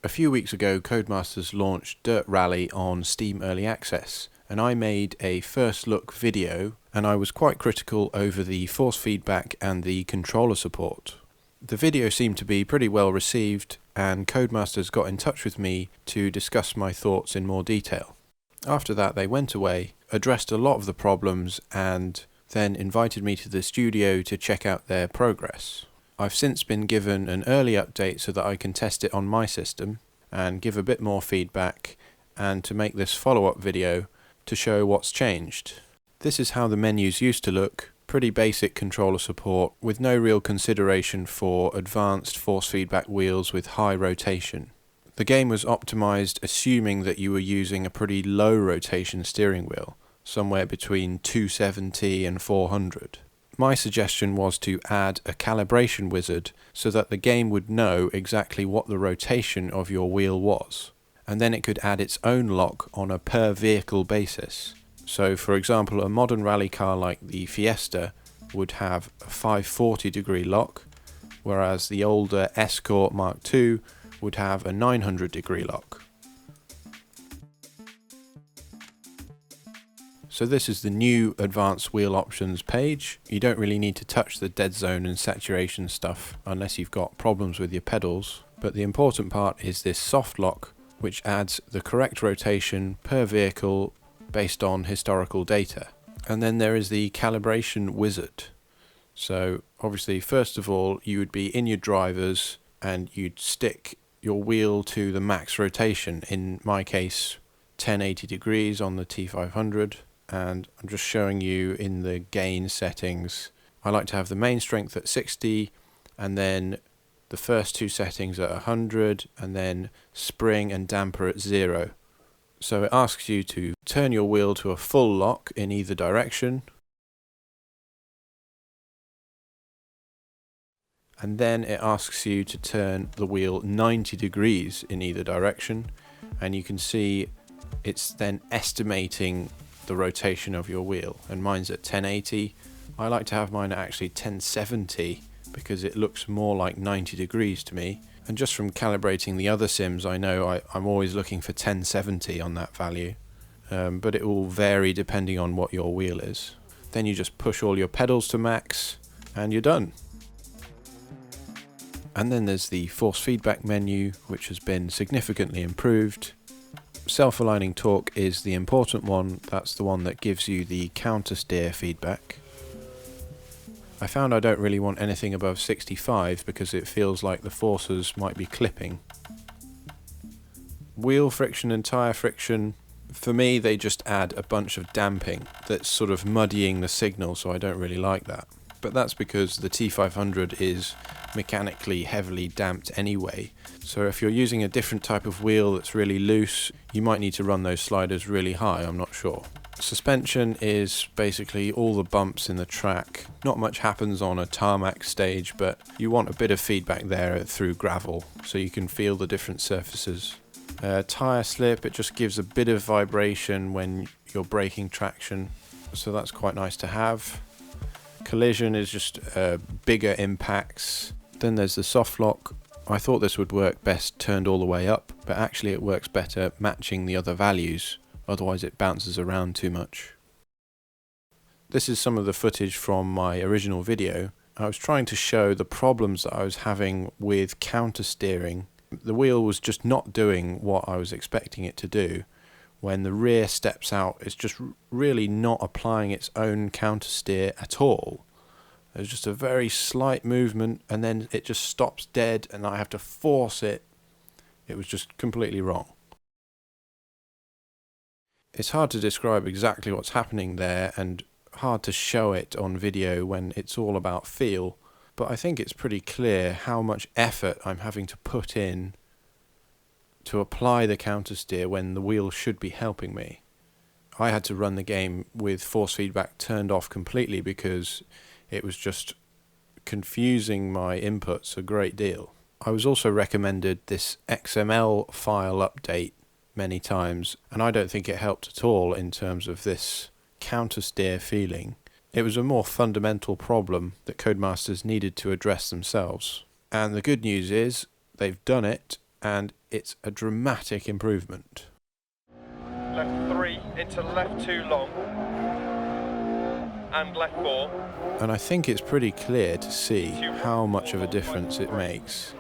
A few weeks ago, Codemasters launched DiRT Rally on Steam Early Access, and I made a first look video, and I was quite critical over the force feedback and the controller support. The video seemed to be pretty well received, and Codemasters got in touch with me to discuss my thoughts in more detail. After that, they went away, addressed a lot of the problems, and then invited me to the studio to check out their progress. I've since been given an early update so that I can test it on my system and give a bit more feedback, and to make this follow-up video to show what's changed. This is how the menus used to look, pretty basic controller support with no real consideration for advanced force feedback wheels with high rotation. The game was optimized assuming that you were using a pretty low rotation steering wheel, somewhere between 270 and 400. My suggestion was to add a Calibration Wizard so that the game would know exactly what the rotation of your wheel was, and then it could add its own lock on a per vehicle basis. So for example, a modern rally car like the Fiesta would have a 540 degree lock, whereas the older Escort Mark II would have a 900 degree lock. So this is the new advanced wheel options page. You don't really need to touch the dead zone and saturation stuff unless you've got problems with your pedals, but the important part is this soft lock, which adds the correct rotation per vehicle based on historical data. And then there is the Calibration Wizard. So obviously, first of all, you would be in your drivers and you'd stick your wheel to the max rotation, in my case 1080 degrees on the T500, and I'm just showing you in the gain settings. I like to have the main strength at 60 and then the first two settings at 100 and then spring and damper at 0. So it asks you to turn your wheel to a full lock in either direction, and then it asks you to turn the wheel 90 degrees in either direction, and you can see it's then estimating the rotation of your wheel, and mine's at 1080. I like to have mine at actually 1070 because it looks more like 90 degrees to me. And just from calibrating the other sims, I know I'm always looking for 1070 on that value, but it will vary depending on what your wheel is. Then you just push all your pedals to max and you're done. And then there's the force feedback menu, which has been significantly improved. Self-aligning torque is the important one. That's the one that gives you the counter steer feedback. I found I don't really want anything above 65 because it feels like the forces might be clipping. Wheel friction and tyre friction, for me they just add a bunch of damping that's sort of muddying the signal, so I don't really like that. But that's because the T500 is mechanically heavily damped anyway, so if you're using a different type of wheel that's really loose, you might need to run those sliders really high, I'm not sure. Suspension is basically all the bumps in the track. Not much happens on a tarmac stage, but you want a bit of feedback there through gravel so you can feel the different surfaces. Tyre slip, it just gives a bit of vibration when you're braking traction, so that's quite nice to have. Collision is just bigger impacts. Then there's the soft lock. I thought this would work best turned all the way up, but actually it works better matching the other values. Otherwise it bounces around too much. This is some of the footage from my original video. I was trying to show the problems that I was having with counter steering. The wheel was just not doing what I was expecting it to do. When the rear steps out, it's just really not applying its own counter steer at all. There's just a very slight movement and then it just stops dead and I have to force it. It was just completely wrong. It's hard to describe exactly what's happening there and hard to show it on video when it's all about feel, but I think it's pretty clear how much effort I'm having to put in to apply the counter steer when the wheel should be helping me. I had to run the game with force feedback turned off completely because it was just confusing my inputs a great deal. I was also recommended this XML file update many times, and I don't think it helped at all in terms of this counter steer feeling. It was a more fundamental problem that Codemasters needed to address themselves. And the good news is they've done it, and it's a dramatic improvement. Left 3 into left 2 long, and left 4. And I think it's pretty clear to see how much of a difference it makes.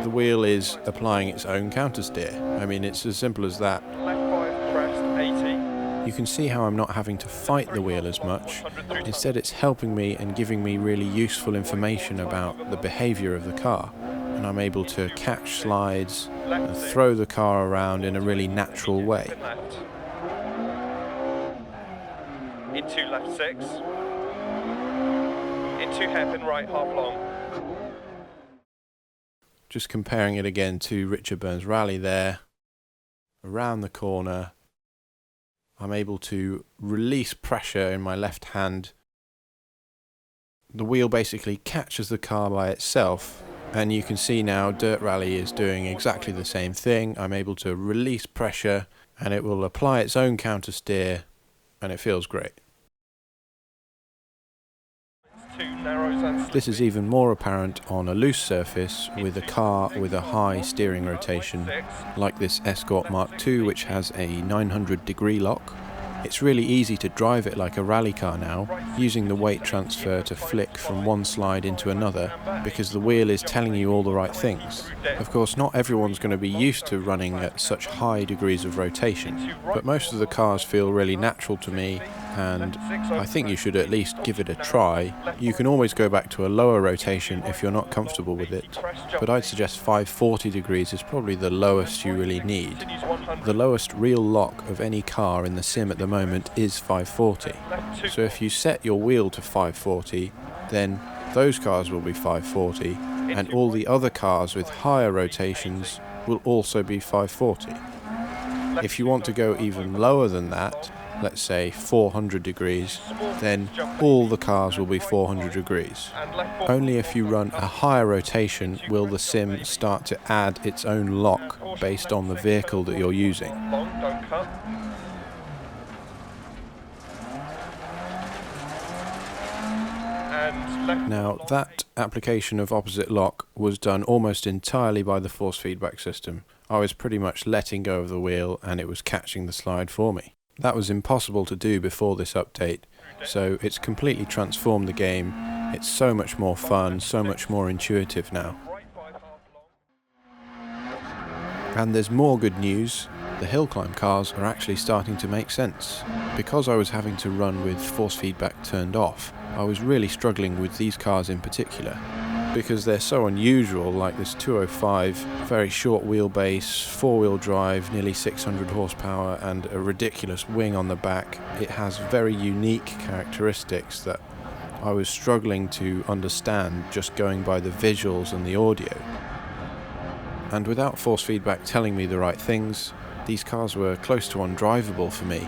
The wheel is applying its own countersteer. I mean, it's as simple as that. Left 5 crest, 80. You can see how I'm not having to fight the wheel as much. Instead, it's helping me and giving me really useful information about the behaviour of the car. And I'm able to catch slides and throw the car around in a really natural way. Into left 6. Into hairpin right, half long. Just comparing it again to Richard Burns Rally there. Around the corner, I'm able to release pressure in my left hand. The wheel basically catches the car by itself, and you can see now Dirt Rally is doing exactly the same thing. I'm able to release pressure and it will apply its own countersteer, and it feels great. This is even more apparent on a loose surface with a car with a high steering rotation, like this Escort Mark II, which has a 900-degree lock. It's really easy to drive it like a rally car now, using the weight transfer to flick from one slide into another, because the wheel is telling you all the right things. Of course, not everyone's going to be used to running at such high degrees of rotation, but most of the cars feel really natural to me, and I think you should at least give it a try. You can always go back to a lower rotation if you're not comfortable with it, but I'd suggest 540 degrees is probably the lowest you really need. The lowest real lock of any car in the sim at the moment is 540. So if you set your wheel to 540, then those cars will be 540, and all the other cars with higher rotations will also be 540. If you want to go even lower than that, let's say 400 degrees, then all the cars will be 400 degrees. Only if you run a higher rotation will the sim start to add its own lock based on the vehicle that you're using. Now, that application of opposite lock was done almost entirely by the force feedback system. I was pretty much letting go of the wheel and it was catching the slide for me. That was impossible to do before this update, so it's completely transformed the game. It's so much more fun, so much more intuitive now. And there's more good news. The hill climb cars are actually starting to make sense. Because I was having to run with force feedback turned off, I was really struggling with these cars in particular. Because they're so unusual, like this 205, very short wheelbase, four-wheel drive, nearly 600 horsepower, and a ridiculous wing on the back. It has very unique characteristics that I was struggling to understand just going by the visuals and the audio. And without force feedback telling me the right things, these cars were close to undrivable for me.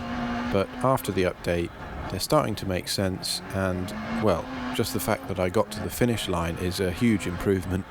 But after the update, they're starting to make sense, and, well, just the fact that I got to the finish line is a huge improvement.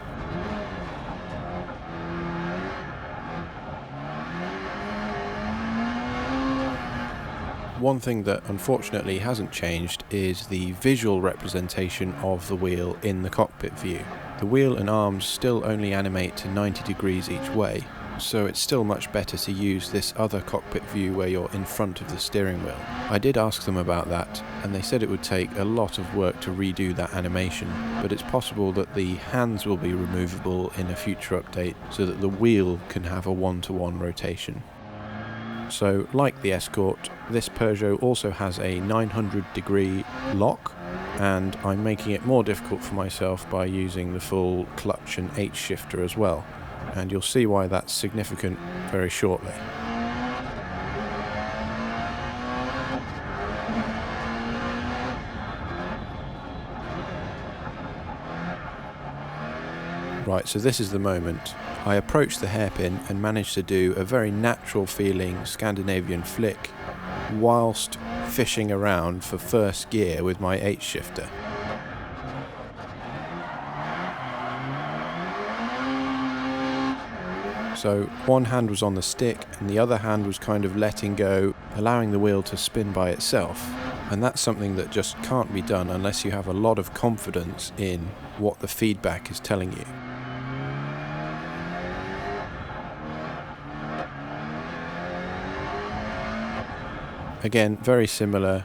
One thing that unfortunately hasn't changed is the visual representation of the wheel in the cockpit view. The wheel and arms still only animate to 90 degrees each way, so it's still much better to use this other cockpit view where you're in front of the steering wheel. I did ask them about that, and they said it would take a lot of work to redo that animation, but it's possible that the hands will be removable in a future update so that the wheel can have a one-to-one rotation. So, like the Escort, this Peugeot also has a 900-degree lock, and I'm making it more difficult for myself by using the full clutch and H shifter as well. And you'll see why that's significant very shortly. Right, so this is the moment. I approached the hairpin and managed to do a very natural feeling Scandinavian flick whilst fishing around for first gear with my H shifter. So one hand was on the stick and the other hand was kind of letting go, allowing the wheel to spin by itself. And that's something that just can't be done unless you have a lot of confidence in what the feedback is telling you. Again, very similar,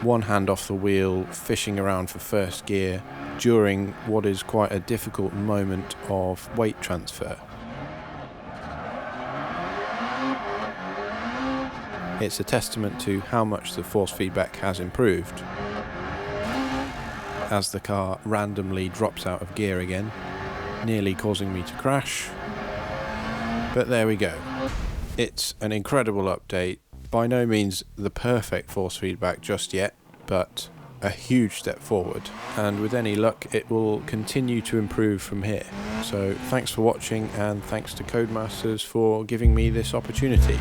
one hand off the wheel, fishing around for first gear during what is quite a difficult moment of weight transfer. It's a testament to how much the force feedback has improved as the car randomly drops out of gear again, nearly causing me to crash. But there we go. It's an incredible update, by no means the perfect force feedback just yet, but a huge step forward, and with any luck it will continue to improve from here. So thanks for watching, and thanks to Codemasters for giving me this opportunity.